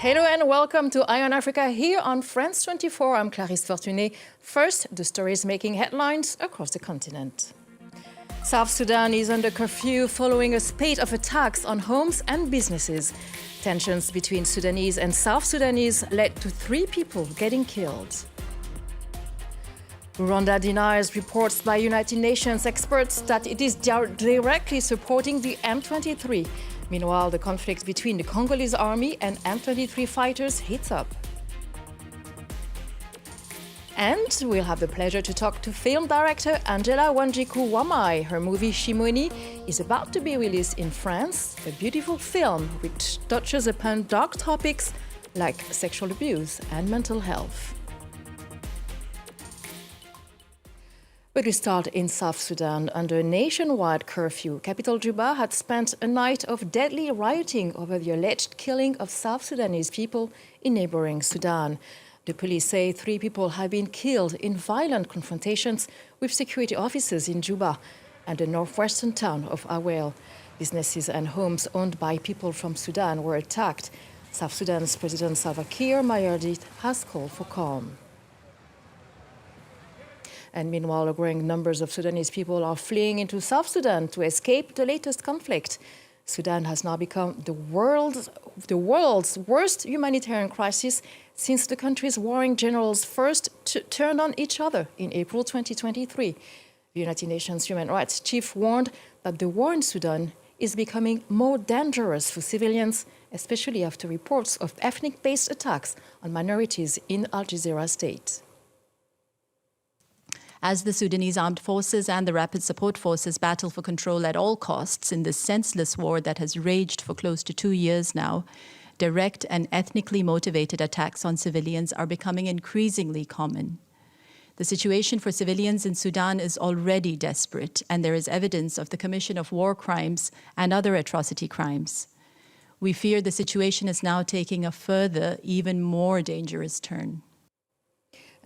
Hello and welcome to Eye on Africa here on France 24. I'm Clarisse Fortuné. First, the stories making headlines across the continent. South Sudan is under curfew following a spate of attacks on homes and businesses. Tensions between Sudanese and South Sudanese led to 3 people getting killed. Rwanda denies reports by United Nations experts that it is directly supporting the M23. Meanwhile, the conflict between the Congolese army and M23 fighters heats up. And we'll have the pleasure to talk to film director Angela Wanjiku Wamai. Her movie Shimoni is about to be released in France, a beautiful film which touches upon dark topics like sexual abuse and mental health. But we start in South Sudan. Under a nationwide curfew, capital Juba had spent a night of deadly rioting over the alleged killing of South Sudanese people in neighboring Sudan. The police say 3 people have been killed in violent confrontations with security officers in Juba and the northwestern town of Awel. Businesses and homes owned by people from Sudan were attacked. South Sudan's President Salva Kiir Mayardit has called for calm. And meanwhile, growing numbers of Sudanese people are fleeing into South Sudan to escape the latest conflict. Sudan has now become the world's worst humanitarian crisis since the country's warring generals first turned on each other in April 2023. The United Nations Human Rights Chief warned that the war in Sudan is becoming more dangerous for civilians, especially after reports of ethnic-based attacks on minorities in Al Jazeera state. As the Sudanese armed forces and the rapid support forces battle for control at all costs in this senseless war that has raged for close to 2 years now, direct and ethnically motivated attacks on civilians are becoming increasingly common. The situation for civilians in Sudan is already desperate, and there is evidence of the commission of war crimes and other atrocity crimes. We fear the situation is now taking a further, even more dangerous turn.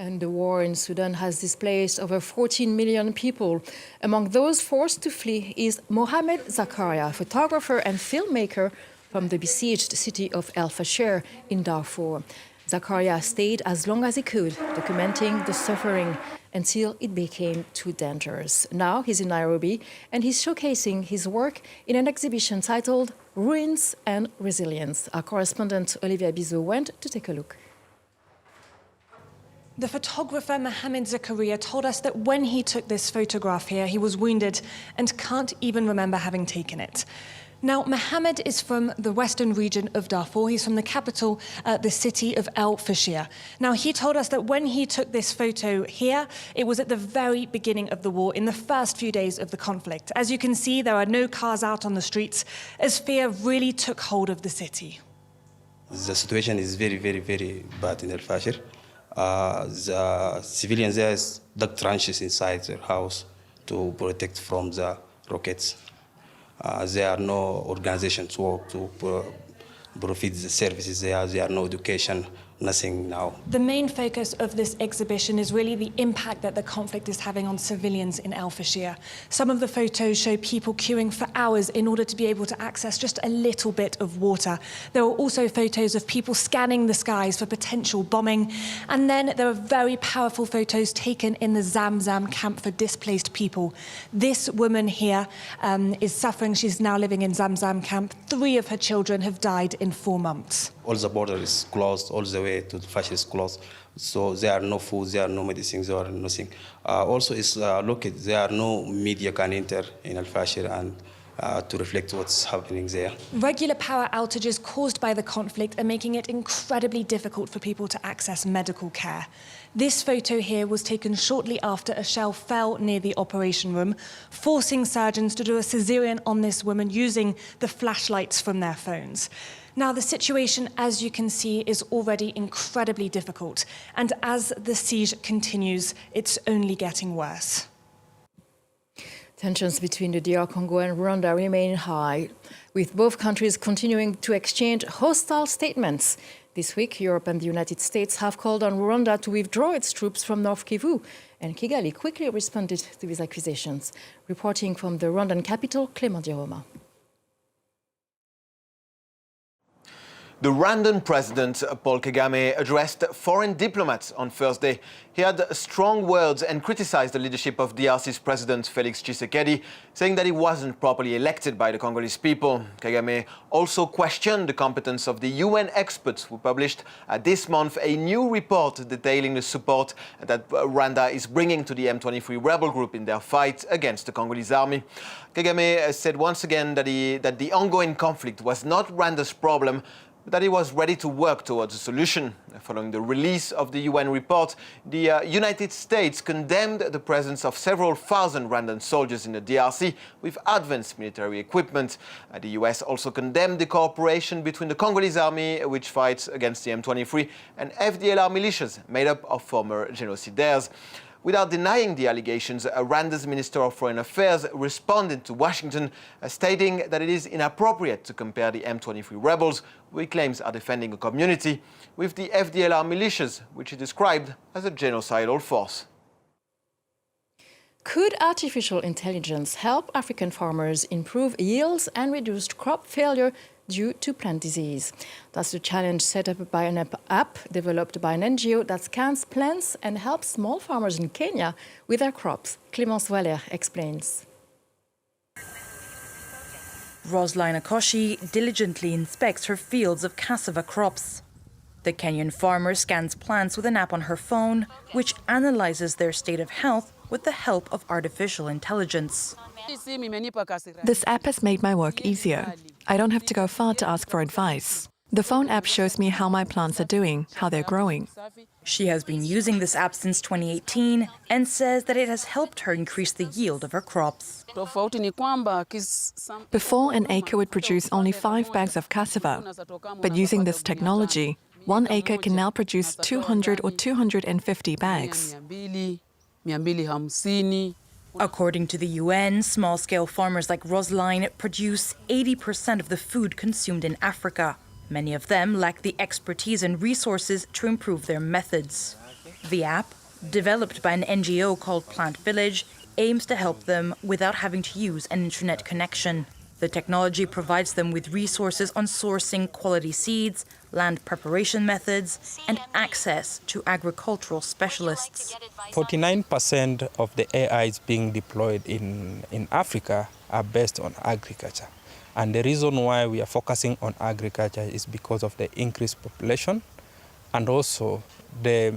And the war in Sudan has displaced over 14 million people. Among those forced to flee is Mohamed Zakaria, photographer and filmmaker from the besieged city of El Fasher in Darfur. Zakaria stayed as long as he could, documenting the suffering until it became too dangerous. Now he's in Nairobi and he's showcasing his work in an exhibition titled Ruins and Resilience. Our correspondent Olivia Bizot went to take a look. The photographer Mohamed Zakaria told us that when he took this photograph here, he was wounded and can't even remember having taken it. Now, Mohamed is from the western region of Darfur. He's from the capital, the city of El Fasher. Now, he told us that when he took this photo here, it was at the very beginning of the war, in the first few days of the conflict. As you can see, there are no cars out on the streets, as fear really took hold of the city. The situation is very, very, very bad in El Fasher. The civilians there dug trenches inside their house to protect from the rockets. There are no organizations work to provide the services there. There are no education, nothing now. The main focus of this exhibition is really the impact that the conflict is having on civilians in El Fasher. Some of the photos show people queuing for hours in order to be able to access just a little bit of water. There are also photos of people scanning the skies for potential bombing. And then there are very powerful photos taken in the Zamzam camp for displaced people. This woman here is suffering. She's now living in Zamzam camp. 3 of her children have died in 4 months. All the border is closed, all the way to the Fasher is closed. So there are no food, there are no medicines, there are nothing. Also, it's located, there are no media can enter in El Fasher and to reflect what's happening there. Regular power outages caused by the conflict are making it incredibly difficult for people to access medical care. This photo here was taken shortly after a shell fell near the operation room, forcing surgeons to do a cesarean on this woman using the flashlights from their phones. Now, the situation, as you can see, is already incredibly difficult. And as the siege continues, it's only getting worse. Tensions between the DR Congo and Rwanda remain high, with both countries continuing to exchange hostile statements. This week, Europe and the United States have called on Rwanda to withdraw its troops from North Kivu, and Kigali quickly responded to these accusations. Reporting from the Rwandan capital, Clément Diroma. The Rwandan president, Paul Kagame, addressed foreign diplomats on Thursday. He had strong words and criticized the leadership of DRC's president, Felix Tshisekedi, saying that he wasn't properly elected by the Congolese people. Kagame also questioned the competence of the UN experts who published this month a new report detailing the support that Rwanda is bringing to the M23 rebel group in their fight against the Congolese army. Kagame said once again that the ongoing conflict was not Rwanda's problem, that he was ready to work towards a solution. Following the release of the UN report, the United States condemned the presence of several thousand Rwandan soldiers in the DRC with advanced military equipment. The US also condemned the cooperation between the Congolese army, which fights against the M23, and FDLR militias made up of former genocidaires. Without denying the allegations, Rwanda's Minister of Foreign Affairs responded to Washington, stating that it is inappropriate to compare the M23 rebels, who he claims are defending a community, with the FDLR militias, which he described as a genocidal force. Could artificial intelligence help African farmers improve yields and reduce crop failure due to plant disease? That's the challenge set up by an app developed by an NGO that scans plants and helps small farmers in Kenya with their crops. Clémence Valère explains. Roseline Akoshi diligently inspects her fields of cassava crops. The Kenyan farmer scans plants with an app on her phone, which analyzes their state of health with the help of artificial intelligence. This app has made my work easier. I don't have to go far to ask for advice. The phone app shows me how my plants are doing, how they're growing. She has been using this app since 2018 and says that it has helped her increase the yield of her crops. Before, an acre would produce only 5 bags of cassava. But using this technology, 1 acre can now produce 200 or 250 bags. According to the UN, small-scale farmers like Roseline produce 80% of the food consumed in Africa. Many of them lack the expertise and resources to improve their methods. The app, developed by an NGO called Plant Village, aims to help them without having to use an internet connection. The technology provides them with resources on sourcing quality seeds, land preparation methods, and access to agricultural specialists. 49% of the AIs being deployed in Africa are based on agriculture. And the reason why we are focusing on agriculture is because of the increased population and also the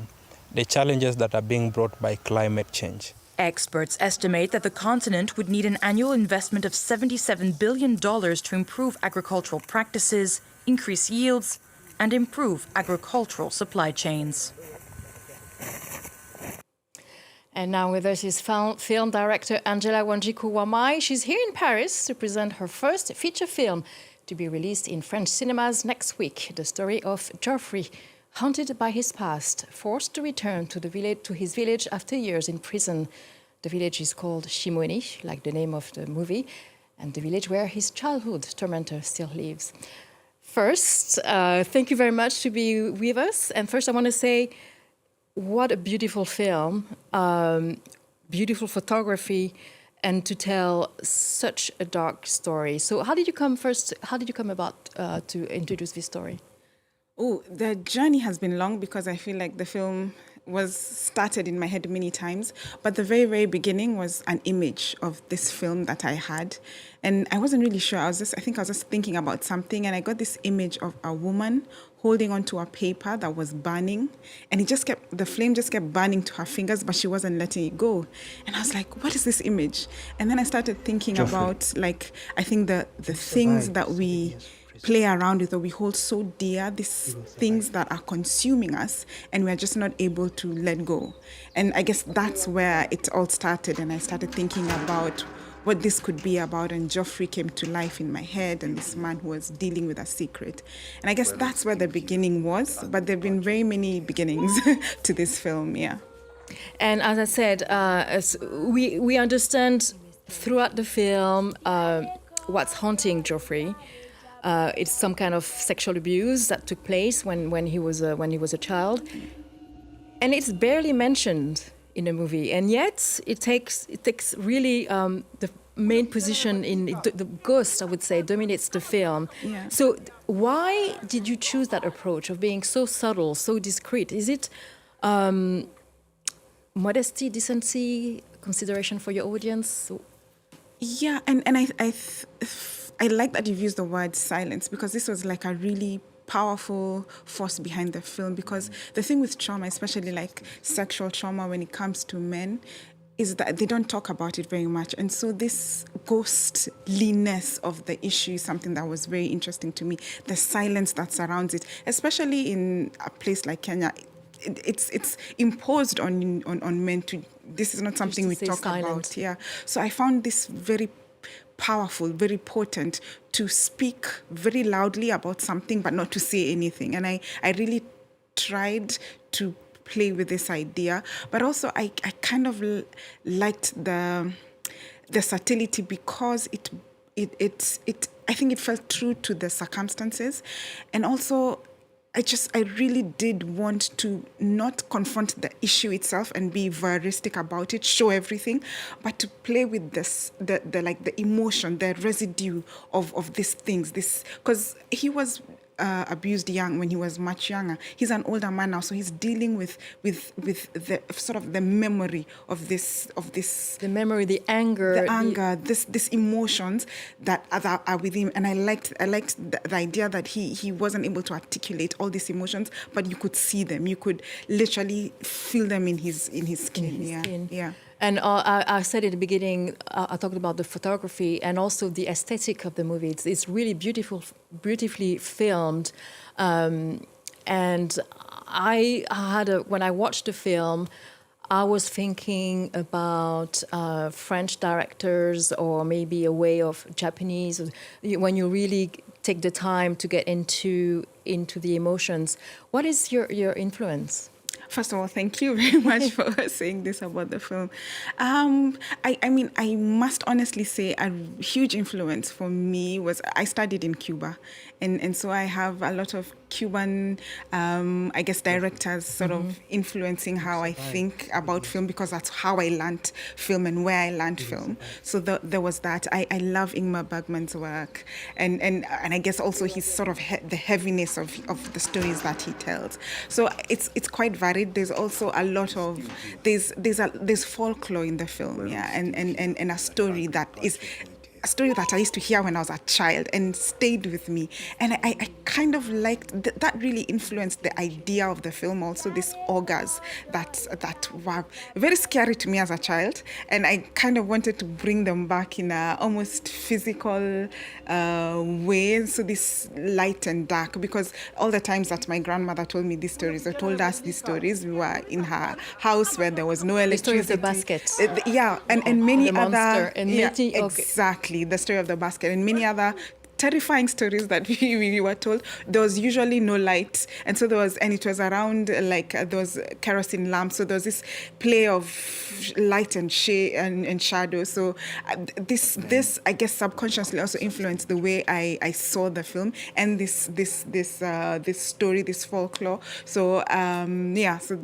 challenges that are being brought by climate change. Experts estimate that the continent would need an annual investment of $77 billion to improve agricultural practices, increase yields, and improve agricultural supply chains. And now with us is film director Angela Wanjiku Wamai. She's here in Paris to present her first feature film to be released in French cinemas next week. The story of Geoffrey, haunted by his past, forced to return to his village after years in prison. The village is called Shimoni, like the name of the movie, and the village where his childhood tormentor still lives. First, thank you very much to be with us. And first, I want to say, what a beautiful film, beautiful photography, and to tell such a dark story. So how did you come about to introduce this story? Oh, the journey has been long because I feel like the film was started in my head many times. But the very, very beginning was an image of this film that I had. And I wasn't really sure. I think I was just thinking about something. And I got this image of a woman holding onto a paper that was burning. And the flame just kept burning to her fingers, but she wasn't letting it go. And I was like, what is this image? And then I started thinking about, I think the things that we play around with or we hold so dear, these things that are consuming us, and we're just not able to let go. And I guess that's where it all started, and I started thinking about what this could be about, and Geoffrey came to life in my head, and this man who was dealing with a secret. And I guess that's where the beginning was, but there have been very many beginnings to this film, yeah. And as I said, we understand throughout the film what's haunting Geoffrey. It's some kind of sexual abuse that took place when he was a child, and it's barely mentioned in the movie. And yet it takes really the main position in the ghost, I would say, dominates the film. Yeah. So Why did you choose that approach of being so subtle, so discreet? Is it modesty, decency, consideration for your audience? Yeah, and I like that you've used the word silence, because this was like a really powerful force behind the film. Because the thing with trauma, especially like sexual trauma when it comes to men, is that they don't talk about it very much. And so this ghostliness of the issue is something that was very interesting to me. The silence that surrounds it, especially in a place like Kenya, it's imposed on men to, this is not something we talk about. Yeah. So I found this very powerful, very potent, to speak very loudly about something but not to say anything. And I really tried to play with this idea, but also I kind of liked the subtlety, because it I think it felt true to the circumstances. And also I really did want to not confront the issue itself and be voyeuristic about it, show everything, but to play with this, the emotion, the residue of these things. This, because he was abused young, when he was much younger. He's an older man now, so he's dealing with the sort of the memory of this. The memory, the anger, these emotions that are with him. And I liked the idea that he wasn't able to articulate all these emotions, but you could see them. You could literally feel them in his skin. Yeah. And I said at the beginning, I talked about the photography and also the aesthetic of the movie. It's really beautifully filmed. And when I watched the film, I was thinking about French directors, or maybe a way of Japanese, when you really take the time to get into the emotions. What is your influence? First of all, thank you very much for saying this about the film. I mean, I must honestly say a huge influence for me was, I studied in Cuba. And so I have a lot of Cuban, I guess, directors sort of influencing how I think about film, because that's how I learned film and where I learned film. So there was that. I love Ingmar Bergman's work. And I guess also his sort of the heaviness of the stories that he tells. So it's quite varied. There's also a lot of, there's folklore in the film, yeah, and a story that is a story that I used to hear when I was a child and stayed with me. And I kind of liked, that really influenced the idea of the film also, these ogres that were very scary to me as a child. And I kind of wanted to bring them back in a almost physical way. So this light and dark, because all the times that my grandmother told me these stories, or told us these stories, we were in her house where there was no electricity. The story of the basket. Yeah, and many the other... monster. And exactly. The story of the basket and many other terrifying stories that we were told. There was usually no light, and so it was around there was kerosene lamps. So there was this play of light and shade and shadow. So this I guess subconsciously also influenced the way I saw the film and this story, this folklore. So so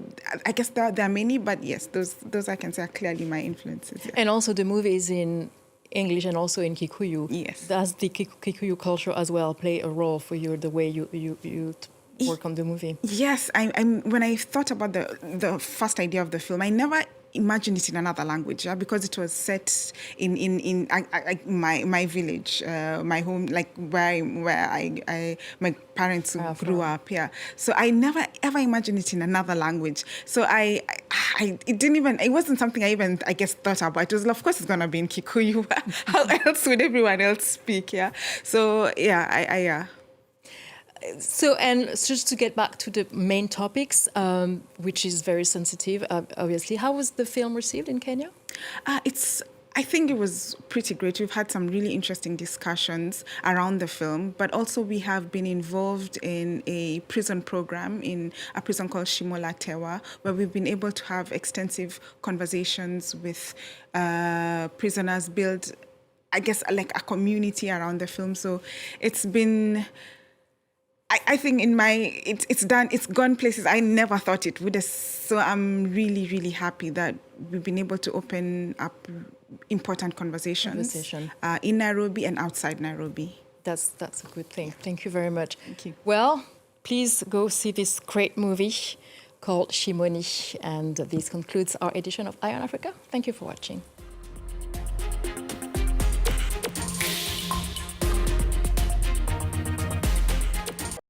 I guess there are many, but yes, those I can say are clearly my influences. Yeah. And also the movie is in English and also in Kikuyu. Yes. Does the Kikuyu culture as well play a role for you, the way you work on the movie? Yes. When I thought about the first idea of the film, I never imagined it in another language, because it was set in my village, my home, like where my parents grew up. Yeah, so I never ever imagined it in another language. So it wasn't something I even, I guess, thought about. It was, of course, it's gonna be in Kikuyu. How else would everyone else speak? Yeah. So yeah, So, and just to get back to the main topics, which is very sensitive, obviously, how was the film received in Kenya? I think it was pretty great. We've had some really interesting discussions around the film, but also we have been involved in a prison program in a prison called Shimoni, where we've been able to have extensive conversations with prisoners, build, I guess, like a community around the film. So it's been... I think it's gone places I never thought it would. So I'm really, really happy that we've been able to open up important conversations in Nairobi and outside Nairobi. That's a good thing. Thank you very much. Thank you. Well, please go see this great movie called Shimoni. And this concludes our edition of Eye on Africa. Thank you for watching.